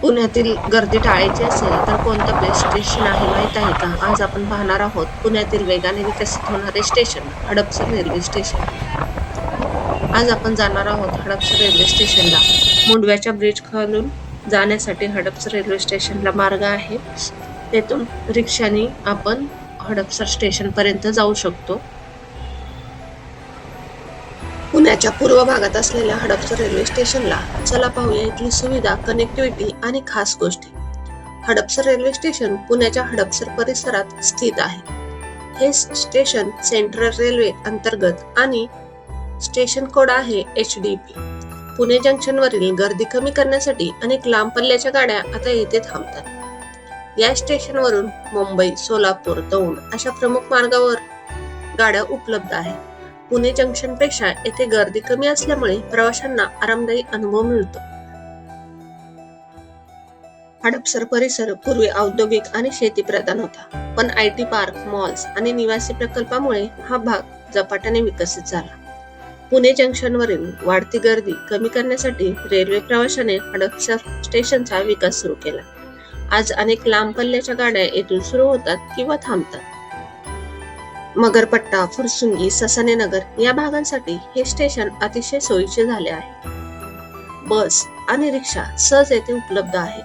पुण्यातील गर्दी टाळायची असेल तर कोणतं प्ले स्टेशन आहे माहीत आहे का? आज आपण पाहणार आहोत पुण्यातील वेगाने विकसित होणारे स्टेशन, हडपसर रेल्वे स्टेशन. आज आपण जाणार आहोत हडपसर रेल्वे स्टेशनला. मुंडव्याच्या ब्रिज खालून जाण्यासाठी हडपसर रेल्वे स्टेशनला मार्ग आहे. तेथून रिक्षाने आपण हडपसर स्टेशन पर्यंत जाऊ शकतो. पुण्याच्या पूर्व भागात असलेल्या हडपसर रेल्वे स्टेशनला चला पाहूया इथली सुविधा, कनेक्टिव्हिटी आणि खास गोष्टी. हडपसर रेल्वे स्टेशन पुण्याच्या हडपसर परिसरात स्थित आहे. हे स्टेशन सेंट्रल रेल्वे अंतर्गत आणि स्टेशन कोड आहे HDP. पुणे जंक्शनवरील गर्दी कमी करण्यासाठी अनेक लांब पल्ल्याच्या गाड्या आता येथे थांबतात. या स्टेशनवरून मुंबई, सोलापूर, दौंड अशा प्रमुख मार्गावर गाड्या उपलब्ध आहेत. पुणे जंक्शनपेक्षा येथे गर्दी कमी असल्यामुळे प्रवाशांना आरामदायी अनुभव मिळतो. हडपसर परिसर पूर्वी औद्योगिक आणि शेतीप्रधान होता, पण IT पार्क, मॉल्स आणि निवासी प्रकल्पामुळे हा भाग झपाट्याने विकसित झाला. पुणे जंक्शनवरील वाढती गर्दी कमी करण्यासाठी रेल्वे प्रवाशाने हडपसर स्टेशनचा विकास सुरू केला. आज अनेक लांब पल्ल्याच्या गाड्या येथून सुरू होतात किंवा थांबतात. मगरपट्टा, फुरसुंगी, ससाने नगर या भागांसाठी हे स्टेशन अतिशय सोयीचे झाले आहे. बस आणि रिक्षा सहज येथे उपलब्ध आहे.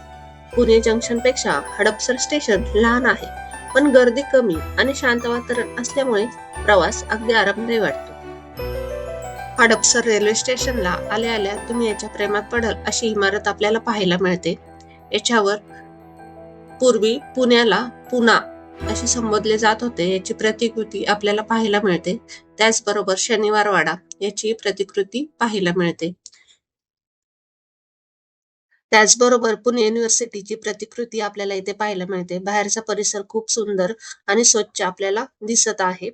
पुणे जंक्शनपेक्षा हडपसर स्टेशन लहान आहे, पण गर्दी कमी आणि शांत वातावरण असल्यामुळे प्रवास अगदी आरामदायी वाटतो. हडपसर रेल्वे स्टेशनला आल्या आल्या तुम्ही याच्या प्रेमात पडाल अशी इमारत आपल्याला पाहायला मिळते. याच्यावर पूर्वी पुण्याला पुना असे संबोधले जात होते याची प्रतिकृती आपल्याला पाहायला मिळते. त्याचबरोबर शनिवार वाडा याची प्रतिकृती पाहायला मिळते. त्याचबरोबर पुणे युनिव्हर्सिटीची प्रतिकृती आपल्याला इथे पाहायला मिळते. बाहेरचा परिसर खूप सुंदर आणि स्वच्छ आपल्याला दिसत आहे.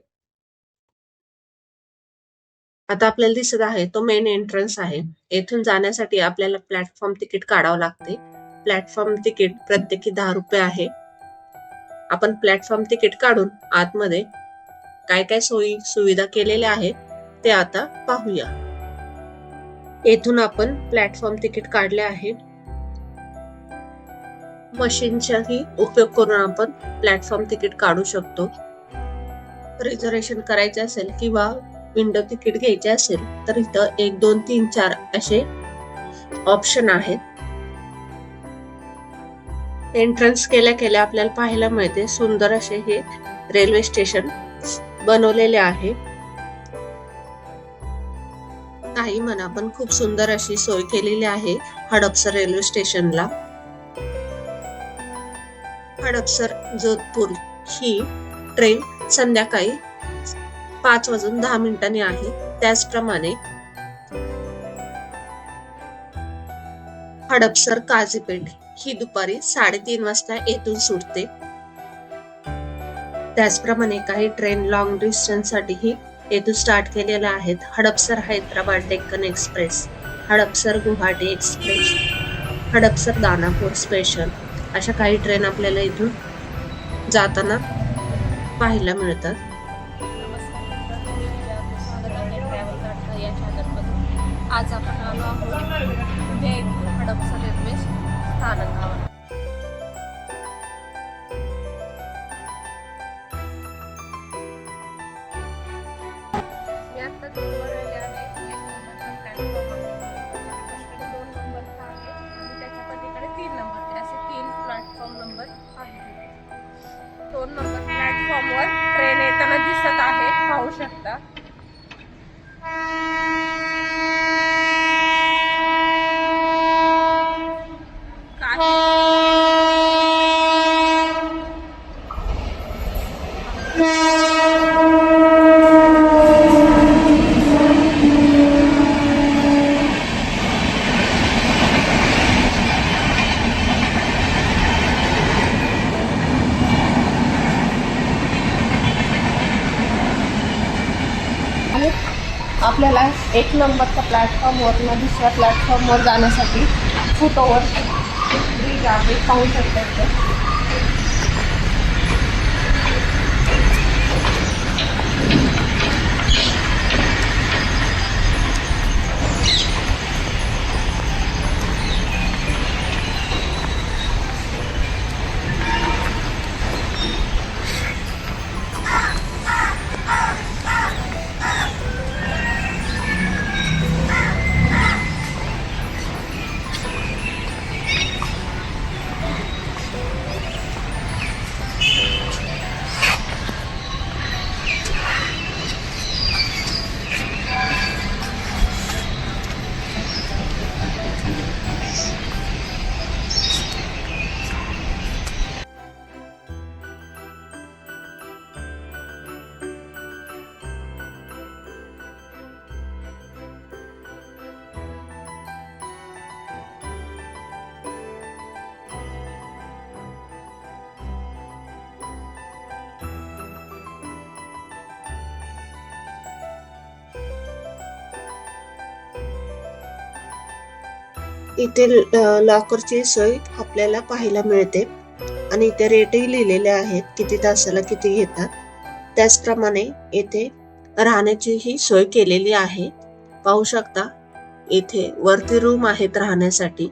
आता आपल्याला दिसत आहे तो मेन एंट्रन्स आहे. येथून जाण्यासाठी आपल्याला प्लॅटफॉर्म तिकीट काढावं लागते. प्लॅटफॉर्म तिकीट प्रत्येकी 10 रुपये आहे. आपण प्लॅटफॉर्म तिकीट काढून आतमध्ये काय काय सोयी सुविधा केलेल्या आहेत ते आता पाहूया. येथून आपण प्लॅटफॉर्म तिकीट काढले आहे. मशीनचाही उपयोग करून आपण प्लॅटफॉर्म तिकीट काढू शकतो. रिझर्वेशन करायचे असेल किंवा विंडो तिकीट घ्यायचे असेल तर इथं 1, 2, 3, 4 असे ऑप्शन आहेत. एंट्रन्स केल्या केल्या आपल्याला पाहायला मिळते सुंदर असे हे रेल्वे स्टेशन बनवलेले आहे. काही म्हणा पण खूप सुंदर अशी सोय केलेली आहे हडपसर रेल्वे स्टेशनला. हडपसर जोधपूर ही ट्रेन संध्याकाळी 5:10 आहे. त्याचप्रमाणे हडपसर काझीपेठ ही दुपारी 3:30 वाजता येथून सुटते. त्याचप्रमाणे काही ट्रेन लॉंग डिस्टन्स साठीही येथून स्टार्ट केलेल्या आहेत. Hadapsar Hyderabad Deccan express, Hadapsar Guwahati express, Hadapsar Danapur special अशा काही ट्रेन आपल्याला इथून जाताना पाहायला मिळतात. आज आपण आलो आहोत पुणे येथील हडपसर रेल्वे स्थानकावर. मी आता 2 वर आले आहे. 1 नंबरचा प्लॅटफॉर्म आहे, 2 नंबरचा आहे आणि त्याच्या पलीकडे 3 नंबरचे असे 3 प्लॅटफॉर्म नंबर आहेत. 2 नंबर प्लॅटफॉर्मवर ट्रेन येताना दिसत आहे, पाहू शकता. आपल्याला 1 नंबरच्या प्लॅटफॉर्मवरून दुसऱ्या प्लॅटफॉर्मवर जाण्यासाठी फुटओव्हर ब्रिज आहे, पाहू शकता इथे. इथे लॉकरची सोय आपल्याला पाहायला मिळते आणि इथे रेटही लिहिलेले आहेत, किती तासाला किती घेतात. त्याचप्रमाणे येथे राहण्याचीही सोय केलेली आहे. पाहू शकता इथे वरती रूम आहेत राहण्यासाठी.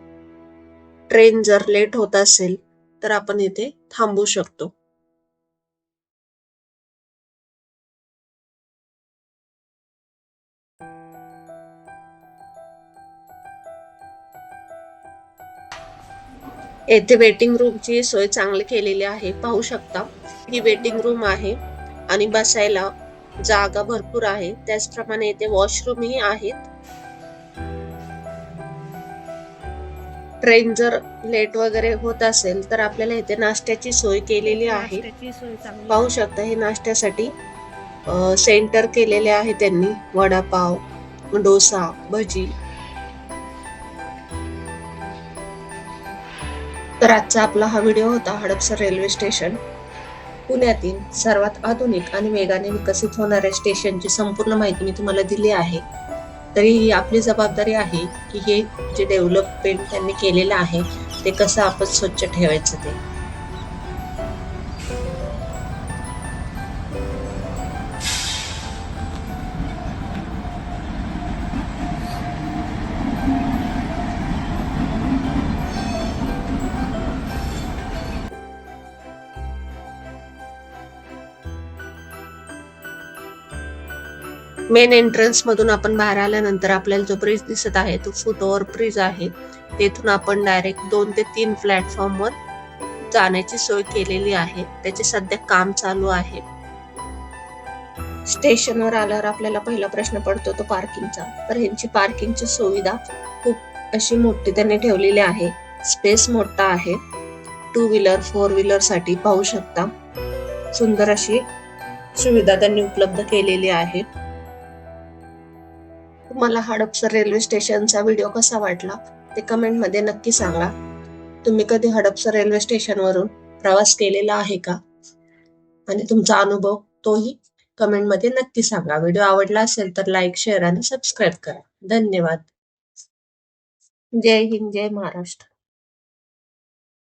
ट्रेन जर लेट होत असेल तर आपण इथे थांबू शकतो. येथे वेटिंग रूमची सोय चांगली केलेली आहे. पाहू शकता ही वेटिंग रूम आहे आणि बसायला जागा भरपूर आहे. त्याचप्रमाणे येथे वॉशरूमही आहेत. ट्रेन जर लेट वगैरे होत असेल तर आपल्याला इथे नाश्त्याची सोय केलेली आहे. पाहू शकता हे नाश्त्यासाठी सेंटर केलेले आहे त्यांनी. वडापाव, डोसा, भजी. तर आजचा आपला हा व्हिडिओ होता हडपसर रेल्वे स्टेशन. पुण्यातील सर्वात आधुनिक आणि वेगाने विकसित होणाऱ्या स्टेशनची संपूर्ण माहिती मी तुम्हाला दिली आहे. तरी ही आपली जबाबदारी आहे की हे जे डेव्हलपमेंट त्यांनी केलेलं आहे ते कसं आपण स्वच्छ ठेवायचं ते. मेन एंट्रन्स मधून आपण बाहेर आल्यानंतर आपल्याला जो ब्रिज दिसत आहे तो फुट ओव्हर ब्रिज आहे. तेथून आपण डायरेक्ट 2 ते 3 प्लॅटफॉर्म वर जाण्याची सोय केलेली आहे. त्याचे सध्या काम चालू आहे. स्टेशनवर आल्यावर आपल्याला पहिला प्रश्न पडतो तो पार्किंगचा. तर ह्यांची पार्किंगची सुविधा खूप अशी मोठी त्यांनी ठेवलेली आहे. स्पेस मोठा आहे. 2 व्हीलर 4 व्हीलर साठी पाहू शकता. सुंदर अशी सुविधा त्यांनी उपलब्ध केलेली आहे. तुम्हाला हडपसर रेल्वे स्टेशनचा व्हिडिओ कसा वाटला ते कमेंट मध्ये नक्की सांगा. तुम्ही कधी हडपसर रेल्वे स्टेशन वरून प्रवास केलेला आहे का आणि तुमचा अनुभव तोही कमेंट मध्ये नक्की सांगा. व्हिडिओ आवडला असेल तर लाईक, शेअर आणि सबस्क्राईब करा. धन्यवाद. जय हिंद, जय महाराष्ट्र.